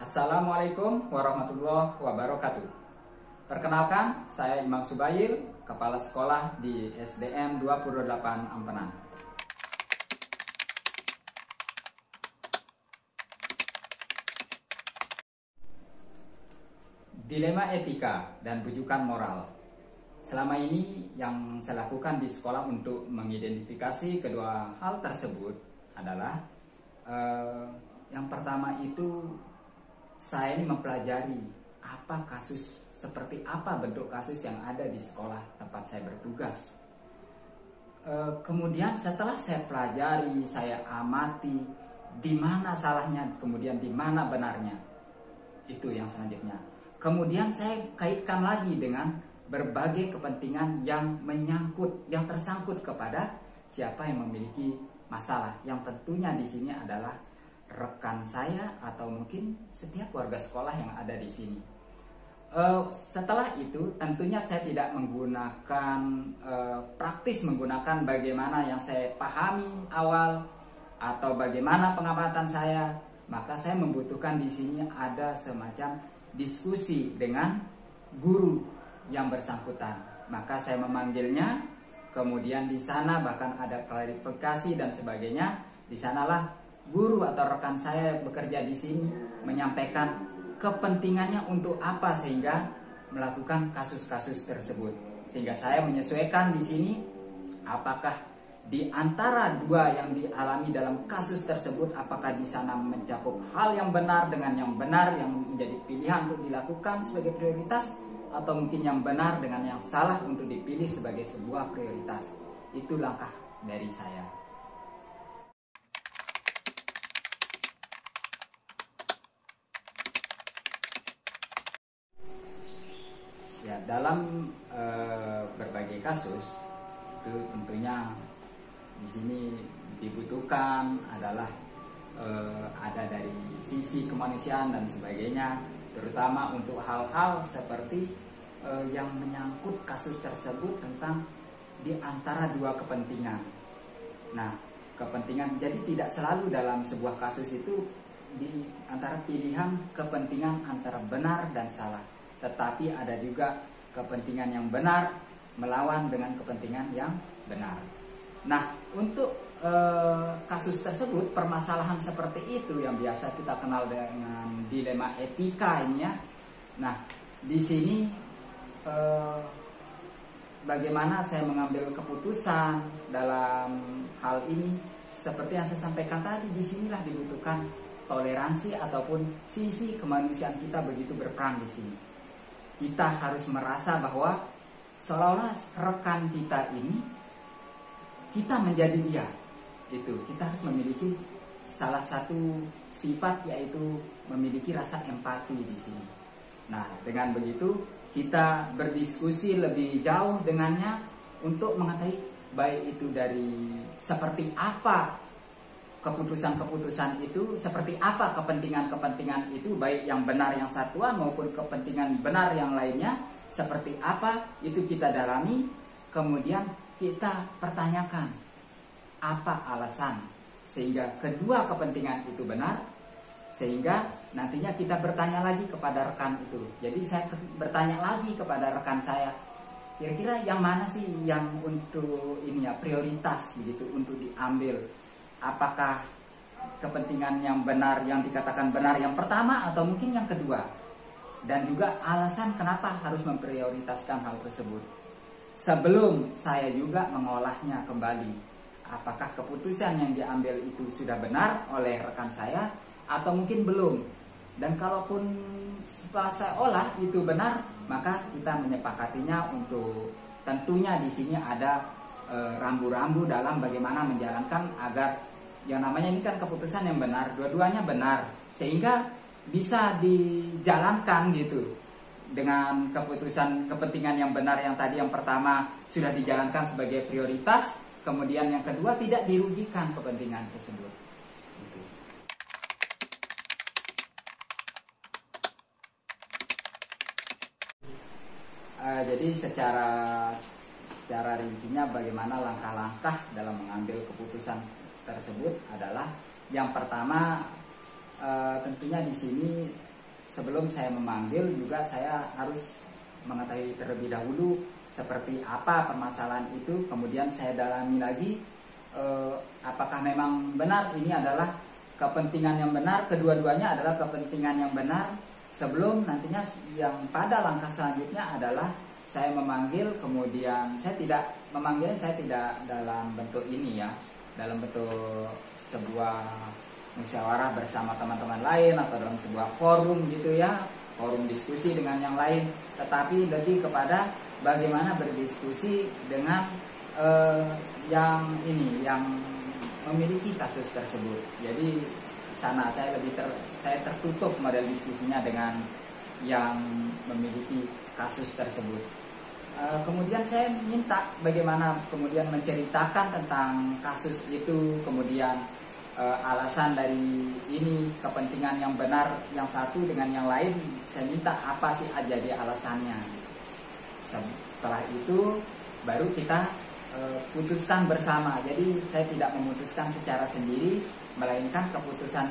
Assalamualaikum warahmatullahi wabarakatuh. Perkenalkan, saya Imam Subair, Kepala Sekolah di SDN 28 Ampenan. Dilema etika dan rujukan moral. Selama ini yang saya lakukan di sekolah untuk mengidentifikasi kedua hal tersebut adalah yang pertama itu saya ini mempelajari apa kasus, seperti apa bentuk kasus yang ada di sekolah tempat saya bertugas. Kemudian setelah saya pelajari, saya amati di mana salahnya, kemudian di mana benarnya. Itu yang selanjutnya. Kemudian saya kaitkan lagi dengan berbagai kepentingan yang menyangkut, yang tersangkut kepada siapa yang memiliki masalah. Yang tentunya di sini adalah rekan saya atau mungkin setiap warga sekolah yang ada di sini. Setelah itu tentunya saya tidak menggunakan praktis menggunakan bagaimana yang saya pahami awal atau bagaimana pengamatan saya, maka saya membutuhkan di sini ada semacam diskusi dengan guru yang bersangkutan. Maka saya memanggilnya, kemudian di sana bahkan ada klarifikasi dan sebagainya. Di sanalah guru atau rekan saya bekerja di sini menyampaikan kepentingannya untuk apa sehingga melakukan kasus-kasus tersebut. Sehingga saya menyesuaikan di sini apakah di antara dua yang dialami dalam kasus tersebut, apakah di sana mencakup hal yang benar dengan yang benar yang menjadi pilihan untuk dilakukan sebagai prioritas, atau mungkin yang benar dengan yang salah untuk dipilih sebagai sebuah prioritas. Itu langkah dari saya. Ya, dalam berbagai kasus itu tentunya di sini dibutuhkan adalah ada dari sisi kemanusiaan dan sebagainya, terutama untuk hal-hal seperti yang menyangkut kasus tersebut tentang di antara dua kepentingan. Nah, kepentingan jadi tidak selalu dalam sebuah kasus itu di antara pilihan kepentingan antara benar dan salah, tetapi ada juga kepentingan yang benar melawan dengan kepentingan yang benar. Nah, untuk kasus tersebut, permasalahan seperti itu yang biasa kita kenal dengan dilema etika ini ya. Nah, di sini bagaimana saya mengambil keputusan dalam hal ini, seperti yang saya sampaikan tadi, disinilah dibutuhkan toleransi ataupun sisi kemanusiaan kita begitu berperan di sini. Kita harus merasa bahwa seolah-olah rekan kita ini kita menjadi dia. Itu kita harus memiliki salah satu sifat, yaitu memiliki rasa empati di sini. Nah, dengan begitu kita berdiskusi lebih jauh dengannya untuk mengetahui baik itu dari seperti apa keputusan-keputusan itu, seperti apa kepentingan-kepentingan itu, baik yang benar yang satuan maupun kepentingan benar yang lainnya, seperti apa itu kita dalami, kemudian kita pertanyakan apa alasan sehingga kedua kepentingan itu benar, sehingga nantinya kita bertanya lagi kepada rekan itu. Jadi saya bertanya lagi kepada rekan saya, kira-kira yang mana sih yang untuk ini ya prioritas gitu untuk diambil? Apakah kepentingan yang benar yang dikatakan benar yang pertama atau mungkin yang kedua? Dan juga alasan kenapa harus memprioritaskan hal tersebut. Sebelum saya juga mengolahnya kembali, apakah keputusan yang diambil itu sudah benar oleh rekan saya atau mungkin belum? Dan kalaupun setelah saya olah itu benar, maka kita menyepakatinya untuk tentunya di sini ada rambu-rambu dalam bagaimana menjalankan agar yang namanya ini kan keputusan yang benar, dua-duanya benar, sehingga bisa dijalankan gitu. Dengan keputusan kepentingan yang benar yang tadi yang pertama sudah dijalankan sebagai prioritas, kemudian yang kedua tidak dirugikan kepentingan tersebut. Gitu. Jadi secara rincinya bagaimana langkah-langkah dalam mengambil keputusan tersebut adalah yang pertama tentunya di sini sebelum saya memanggil juga saya harus mengetahui terlebih dahulu seperti apa permasalahan itu, kemudian saya dalami lagi apakah memang benar ini adalah kepentingan yang benar, kedua-duanya adalah kepentingan yang benar, sebelum nantinya yang pada langkah selanjutnya adalah saya memanggil, kemudian saya tidak memanggilnya, saya tidak dalam bentuk ini ya, dalam bentuk sebuah musyawarah bersama teman-teman lain atau dalam sebuah forum gitu ya, forum diskusi dengan yang lain, tetapi lebih kepada bagaimana berdiskusi dengan yang ini, yang memiliki kasus tersebut. Jadi sana saya saya tertutup model diskusinya dengan yang memiliki kasus tersebut. Kemudian saya minta bagaimana kemudian menceritakan tentang kasus itu, kemudian alasan dari ini, kepentingan yang benar yang satu dengan yang lain, saya minta apa sih jadi alasannya. Setelah itu baru kita putuskan bersama. Jadi saya tidak memutuskan secara sendiri, melainkan keputusan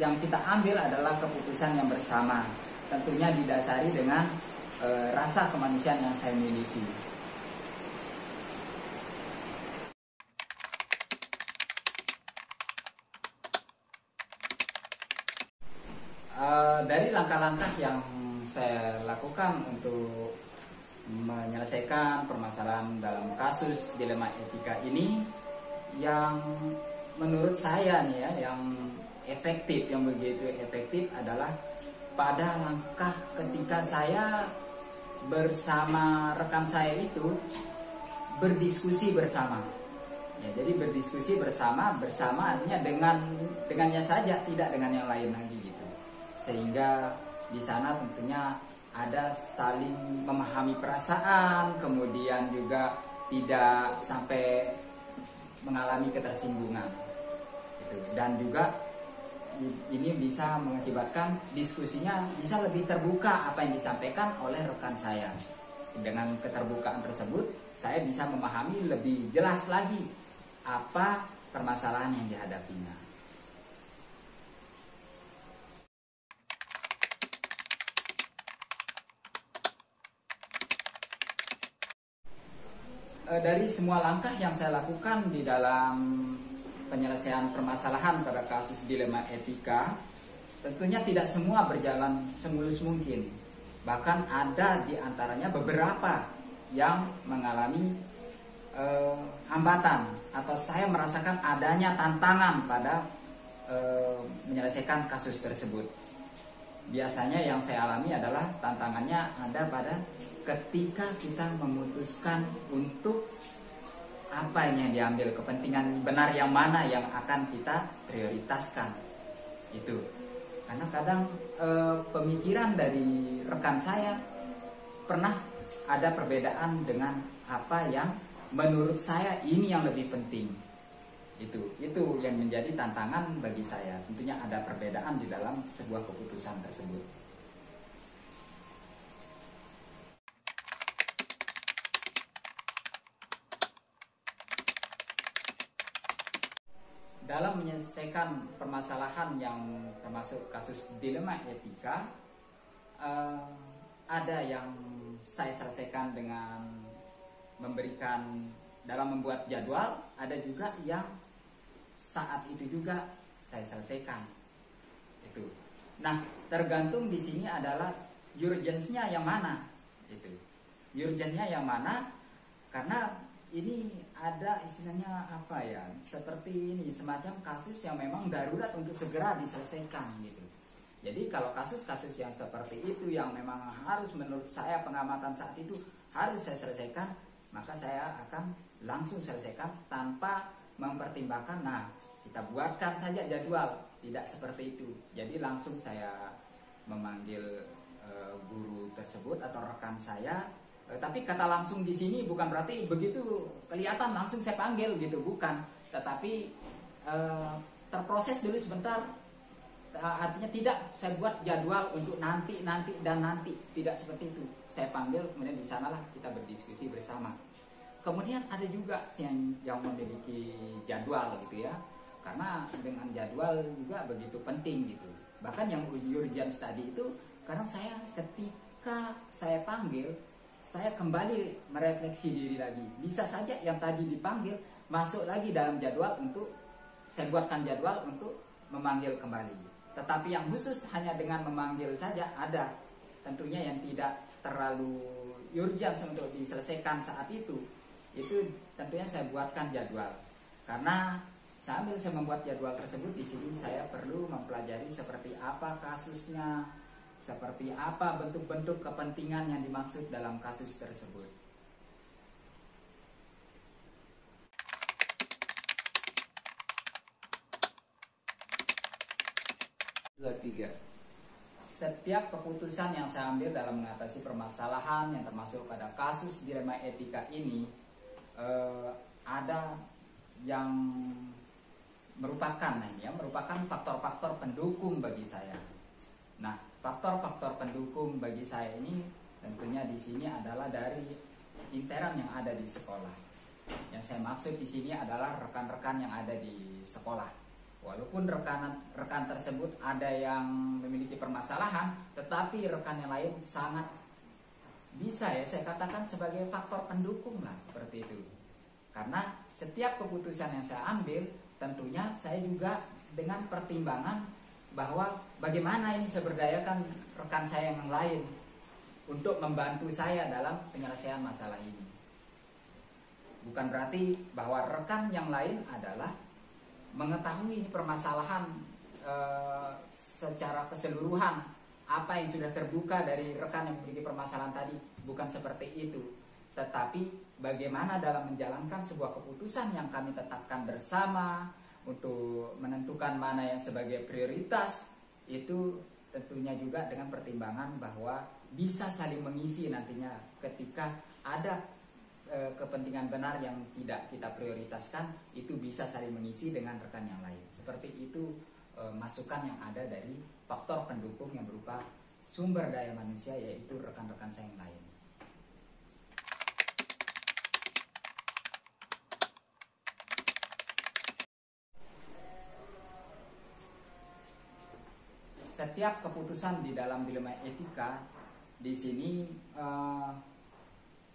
yang kita ambil adalah keputusan yang bersama, tentunya didasari dengan rasa kemanusiaan yang saya miliki. Dari langkah-langkah yang saya lakukan untuk menyelesaikan permasalahan dalam kasus dilema etika ini, yang menurut saya nih ya, yang efektif, yang begitu efektif adalah pada langkah ketika saya bersama rekan saya itu berdiskusi bersama. Ya, jadi berdiskusi bersama artinya dengannya saja, tidak dengan yang lain lagi gitu. Sehingga di sana tentunya ada saling memahami perasaan, kemudian juga tidak sampai mengalami ketersinggungan gitu. Dan juga ini bisa mengakibatkan diskusinya bisa lebih terbuka apa yang disampaikan oleh rekan saya. Dengan keterbukaan tersebut saya bisa memahami lebih jelas lagi apa permasalahan yang dihadapinya. Dari semua langkah yang saya lakukan di dalam penyelesaian permasalahan pada kasus dilema etika, tentunya tidak semua berjalan semulus mungkin. Bahkan ada di antaranya beberapa yang mengalami hambatan, atau saya merasakan adanya tantangan pada menyelesaikan kasus tersebut. Biasanya yang saya alami adalah tantangannya ada pada ketika kita memutuskan untuk apa yang diambil, kepentingan benar yang mana yang akan kita prioritaskan itu. Karena kadang pemikiran dari rekan saya pernah ada perbedaan dengan apa yang menurut saya ini yang lebih penting. Itu yang menjadi tantangan bagi saya. Tentunya ada perbedaan di dalam sebuah keputusan tersebut. Dalam menyelesaikan permasalahan yang termasuk kasus dilema etika, ada yang saya selesaikan dengan memberikan dalam membuat jadwal, ada juga yang saat itu juga saya selesaikan. Itu. Nah, tergantung di sini adalah urgensinya yang mana. Itu. Urgensinya yang mana? Karena ini ada istilahnya apa ya, seperti ini, semacam kasus yang memang darurat untuk segera diselesaikan gitu. Jadi kalau kasus-kasus yang seperti itu yang memang harus menurut saya pengamatan saat itu harus saya selesaikan, maka saya akan langsung selesaikan tanpa mempertimbangkan, nah kita buatkan saja jadwal, tidak seperti itu. Jadi langsung saya memanggil guru tersebut atau rekan saya. Tapi kata langsung di sini bukan berarti begitu kelihatan langsung saya panggil gitu, bukan. Tetapi terproses dulu sebentar. Artinya tidak saya buat jadwal untuk nanti dan nanti, tidak seperti itu. Saya panggil, kemudian di sanalah kita berdiskusi bersama. Kemudian ada juga yang memiliki jadwal gitu ya. Karena dengan jadwal juga begitu penting gitu. Bahkan yang urgent tadi itu Kadang saya ketika saya panggil, saya kembali merefleksi diri lagi. Bisa saja yang tadi dipanggil masuk lagi dalam jadwal untuk saya buatkan jadwal untuk memanggil kembali. Tetapi yang khusus hanya dengan memanggil saja ada. Tentunya yang tidak terlalu urgent untuk diselesaikan saat itu tentunya saya buatkan jadwal. Karena sambil saya membuat jadwal tersebut, di sini saya perlu mempelajari seperti apa kasusnya, seperti apa bentuk-bentuk kepentingan yang dimaksud dalam kasus tersebut. Setiap keputusan yang saya ambil dalam mengatasi permasalahan yang termasuk pada kasus dilema etika ini, ada yang merupakan faktor-faktor pendukung bagi saya. Nah, faktor-faktor pendukung bagi saya ini tentunya di sini adalah dari intern yang ada di sekolah. Yang saya maksud di sini adalah rekan-rekan yang ada di sekolah. Walaupun rekan tersebut ada yang memiliki permasalahan, tetapi rekan yang lain sangat bisa saya katakan sebagai faktor pendukung lah, seperti itu. Karena setiap keputusan yang saya ambil, tentunya saya juga dengan pertimbangan bahwa bagaimana ini saya berdayakan rekan saya yang lain untuk membantu saya dalam penyelesaian masalah ini. Bukan berarti bahwa rekan yang lain adalah mengetahui permasalahan secara keseluruhan, apa yang sudah terbuka dari rekan yang memiliki permasalahan tadi. Bukan seperti itu. Tetapi bagaimana dalam menjalankan sebuah keputusan yang kami tetapkan bersama untuk menentukan mana yang sebagai prioritas, itu tentunya juga dengan pertimbangan bahwa bisa saling mengisi nantinya ketika ada kepentingan benar yang tidak kita prioritaskan, itu bisa saling mengisi dengan rekan yang lain. Seperti itu masukan yang ada dari faktor pendukung yang berupa sumber daya manusia, yaitu rekan-rekan saya yang lain. Setiap keputusan di dalam dilema etika, di sini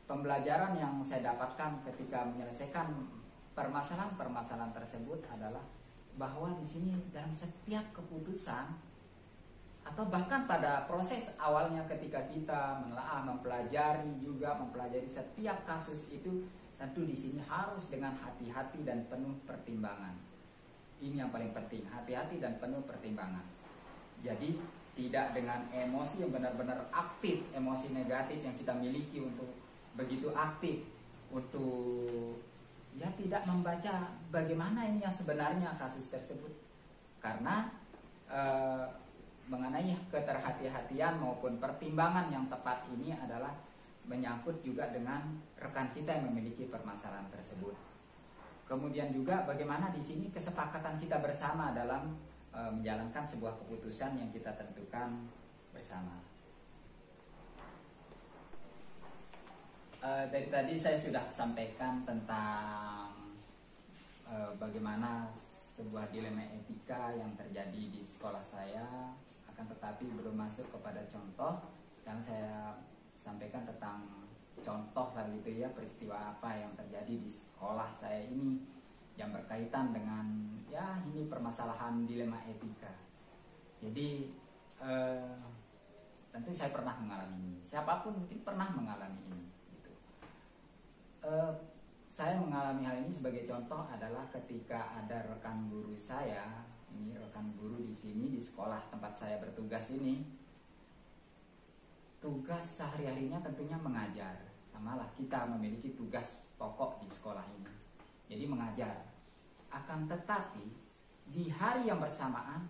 pembelajaran yang saya dapatkan ketika menyelesaikan permasalahan-permasalahan tersebut adalah bahwa di sini dalam setiap keputusan atau bahkan pada proses awalnya ketika kita menelaah, mempelajari setiap kasus itu, tentu di sini harus dengan hati-hati dan penuh pertimbangan. Ini yang paling penting, hati-hati dan penuh pertimbangan. Jadi tidak dengan emosi yang benar-benar aktif, emosi negatif yang kita miliki untuk begitu aktif untuk tidak membaca bagaimana ini yang sebenarnya kasus tersebut. Karena mengenai keterhati-hatian maupun pertimbangan yang tepat ini adalah menyangkut juga dengan rekan kita yang memiliki permasalahan tersebut. Kemudian juga bagaimana di sini kesepakatan kita bersama dalam menjalankan sebuah keputusan yang kita tentukan bersama. Dari tadi saya sudah sampaikan tentang bagaimana sebuah dilema etika yang terjadi di sekolah saya, akan tetapi belum masuk kepada contoh. Sekarang saya sampaikan tentang contoh lah gitu ya, peristiwa apa yang terjadi di sekolah saya ini yang berkaitan dengan ini permasalahan dilema etika. Jadi tentu saya pernah mengalami ini. Siapapun mungkin pernah mengalami ini. Gitu. Saya mengalami hal ini sebagai contoh adalah ketika ada rekan guru saya, ini rekan guru di sini di sekolah tempat saya bertugas ini, tugas sehari-harinya tentunya mengajar. Samalah kita memiliki tugas pokok di sekolah ini. Jadi mengajar. Akan tetapi di hari yang bersamaan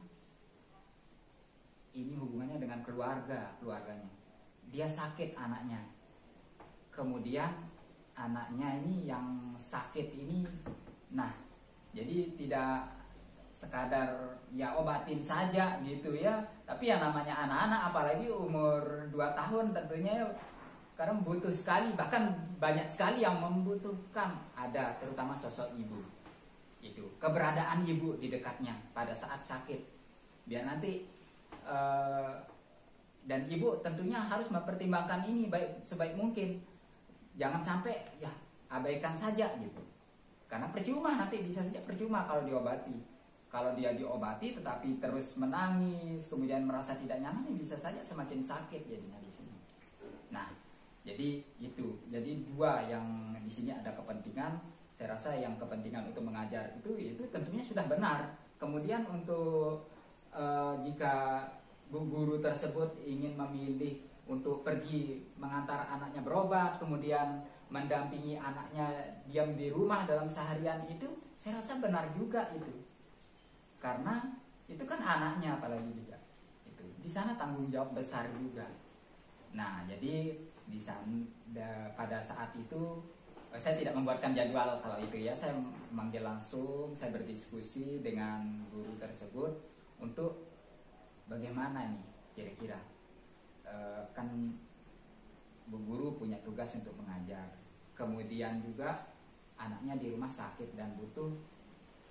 ini hubungannya dengan keluarganya. Dia sakit anaknya. Kemudian anaknya ini yang sakit ini, jadi tidak sekadar obatin saja gitu ya. Tapi yang namanya anak-anak apalagi umur 2 tahun tentunya kadang butuh sekali, bahkan banyak sekali yang membutuhkan ada terutama sosok ibu. Itu keberadaan ibu di dekatnya pada saat sakit, biar nanti Dan ibu tentunya harus mempertimbangkan ini sebaik mungkin. Jangan sampai ya abaikan saja gitu. Karena percuma, nanti bisa saja percuma kalau diobati. Kalau dia diobati tetapi terus menangis, kemudian merasa tidak nyaman, ya bisa saja semakin sakit jadinya di sini. Nah, jadi itu. Jadi dua yang di sini ada kepentingan. Saya rasa yang kepentingan untuk mengajar itu tentunya sudah benar. Kemudian untuk jika guru tersebut ingin memilih untuk pergi mengantar anaknya berobat, kemudian mendampingi anaknya diam di rumah dalam seharian itu, saya rasa benar juga itu. Karena itu kan anaknya apalagi juga. Itu di sana tanggung jawab besar juga. Nah, jadi di sana pada saat itu saya tidak membuatkan jadwal kalau itu ya. Saya memanggil langsung, saya berdiskusi dengan guru tersebut untuk bagaimana nih kira-kira. Kan bu guru punya tugas untuk mengajar. Kemudian juga anaknya di rumah sakit dan butuh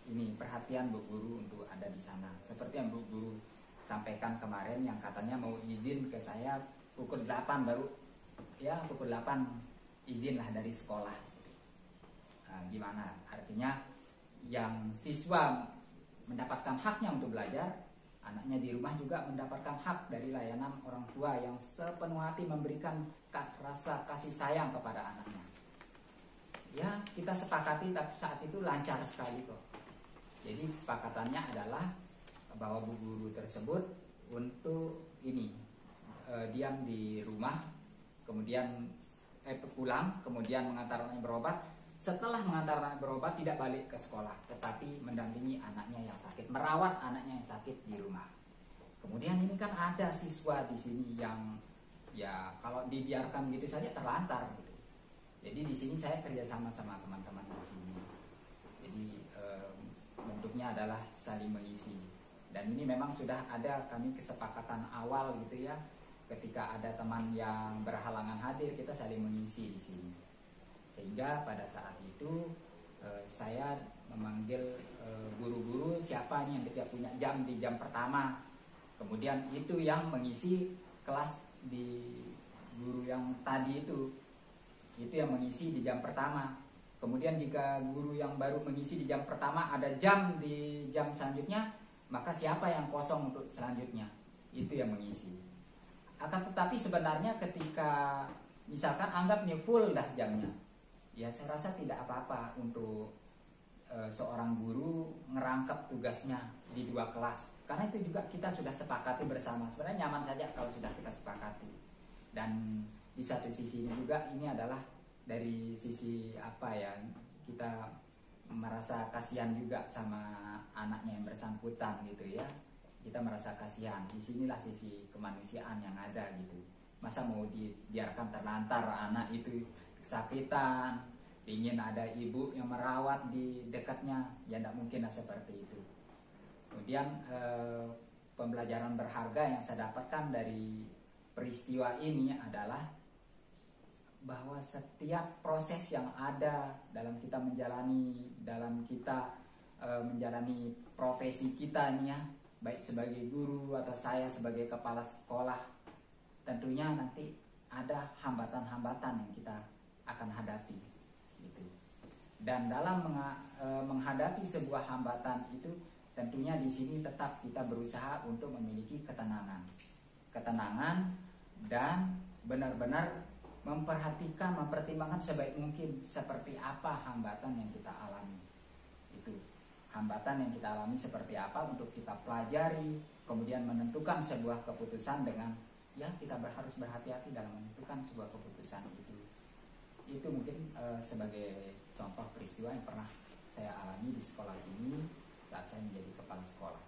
ini perhatian bu guru untuk ada di sana. Seperti yang bu guru sampaikan kemarin yang katanya mau izin ke saya pukul 8 baru ya pukul 8 izin lah dari sekolah. Gimana? Artinya yang siswa mendapatkan haknya untuk belajar, anaknya di rumah juga mendapatkan hak dari layanan orang tua yang sepenuh hati memberikan rasa kasih sayang kepada anaknya. Ya, kita sepakati saat itu lancar sekali kok. Jadi kesepakatannya adalah bahwa bu guru tersebut untuk ini diam di rumah, kemudian pulang, kemudian mengantar anaknya berobat. Setelah mengantar anaknya berobat tidak balik ke sekolah, tetapi mendampingi anaknya yang sakit, merawat anaknya yang sakit di rumah. Kemudian ini kan ada siswa di sini yang ya kalau dibiarkan gitu saja terlantar gitu. Jadi di sini saya kerjasama sama teman-teman di sini. Jadi bentuknya adalah saling mengisi. Dan ini memang sudah ada kami kesepakatan awal gitu ya. Ketika ada teman yang berhalangan hadir, kita saling mengisi di sini. Sehingga pada saat itu saya memanggil guru-guru siapa nih yang tidak punya jam di jam pertama. Kemudian itu yang mengisi kelas di guru yang tadi itu yang mengisi di jam pertama. Kemudian jika guru yang baru mengisi di jam pertama ada jam di jam selanjutnya, maka siapa yang kosong untuk selanjutnya, itu yang mengisi. Akan tetapi sebenarnya ketika misalkan anggap nih full dah jamnya, ya saya rasa tidak apa-apa untuk seorang guru ngerangkap tugasnya di 2 kelas. Karena itu juga kita sudah sepakati bersama. Sebenarnya nyaman saja kalau sudah kita sepakati. Dan di satu sisi ini juga ini adalah dari sisi apa ya, kita merasa kasihan juga sama anaknya yang bersangkutan gitu ya. Kita merasa kasihan. Disinilah sisi kemanusiaan yang ada gitu. Masa mau dibiarkan terlantar anak itu kesakitan, ingin ada ibu yang merawat di dekatnya, ya tidak mungkin seperti itu. Kemudian pembelajaran berharga yang saya dapatkan dari peristiwa ini adalah bahwa setiap proses yang ada dalam kita menjalani profesi kita nih ya, baik sebagai guru atau saya sebagai kepala sekolah, tentunya nanti ada hambatan-hambatan yang kita akan hadapi gitu. Dan dalam menghadapi sebuah hambatan itu tentunya di sini tetap kita berusaha untuk memiliki ketenangan dan benar-benar mempertimbangkan sebaik mungkin seperti apa hambatan yang kita alami. Itu hambatan yang kita alami seperti apa untuk kita pelajari, kemudian menentukan sebuah keputusan dengan ya kita harus berhati-hati dalam menentukan sebuah keputusan itu. Itu mungkin sebagai contoh peristiwa yang pernah saya alami di sekolah ini saat saya menjadi kepala sekolah.